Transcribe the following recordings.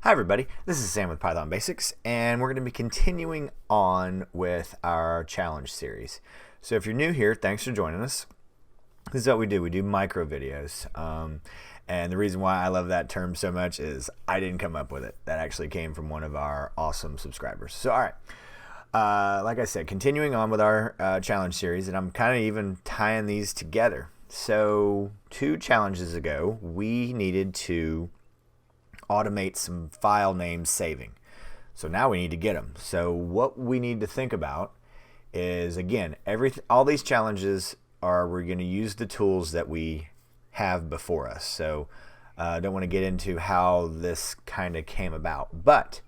Hi everybody, this is Sam with Python Basics, and we're going to be continuing on with our challenge series. So if you're new here, thanks for joining us. This is what we do. We do micro videos. And the reason why I love that term so much is I didn't come up with it. That actually came from one of our awesome subscribers. So all right, like I said, continuing on with our challenge series, and I'm kind of even tying these together. So 2 challenges ago, we needed to automate some file name saving. So now we need to get them. So what we need to think about is, again, all these challenges we're going to use the tools that we have before us. So I don't want to get into how this kind of came about. But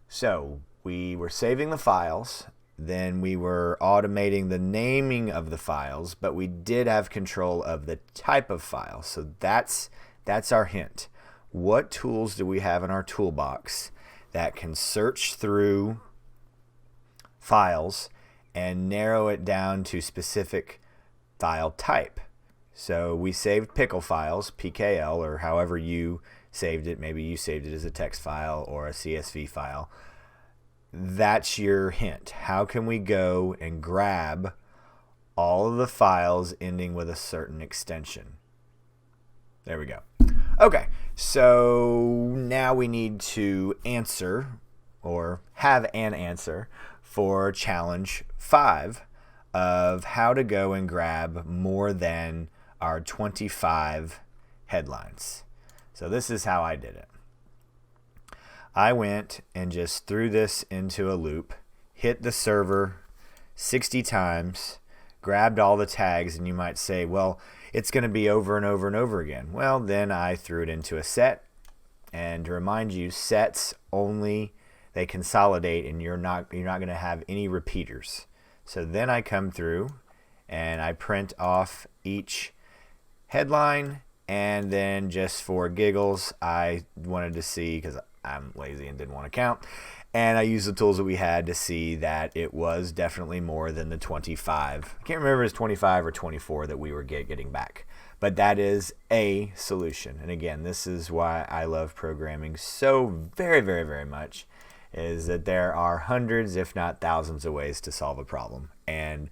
so we were saving the files, then we were automating the naming of the files, but we did have control of the type of file. So that's our hint. What tools do we have in our toolbox that can search through files and narrow it down to specific file type? So we saved Pickle files, PKL, or however you saved it. Maybe you saved it as a text file or a CSV file. That's your hint. How can we go and grab all of the files ending with a certain extension? There we go. Okay, so now we need to answer or have an answer for challenge 5 of how to go and grab more than our 25 headlines. So this is how I did it. I went and just threw this into a loop, hit the server 60 times, grabbed all the tags, and you might say, well, it's going to be over and over and over again. Well, then I threw it into a set, and to remind you, sets only, they consolidate, and you're not going to have any repeaters. So then I come through and I print off each headline, and then just for giggles, I wanted to see, because I'm lazy and didn't want to count, and I used the tools that we had to see that it was definitely more than the 25. I can't remember if it's 25 or 24 that we were getting back. But that is a solution. And again, this is why I love programming so very, very, very much, is that there are hundreds, if not thousands, of ways to solve a problem. And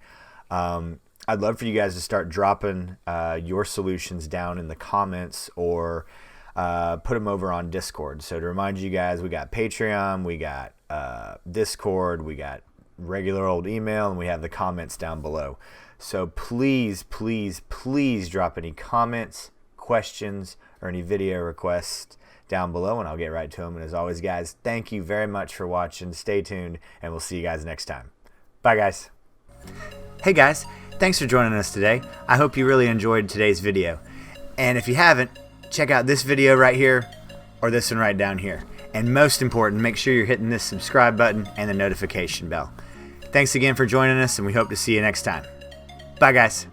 I'd love for you guys to start dropping your solutions down in the comments or put them over on Discord. So to remind you guys, we got Patreon, we got Discord, we got regular old email, and we have the comments down below. So please, please, please drop any comments, questions, or any video requests down below, and I'll get right to them. And as always, guys, thank you very much for watching. Stay tuned, and we'll see you guys next time. Bye, guys. Hey, guys. Thanks for joining us today. I hope you really enjoyed today's video. And if you haven't, check out this video right here or this one right down here. And most important, make sure you're hitting this subscribe button and the notification bell. Thanks again for joining us, and we hope to see you next time. Bye, guys.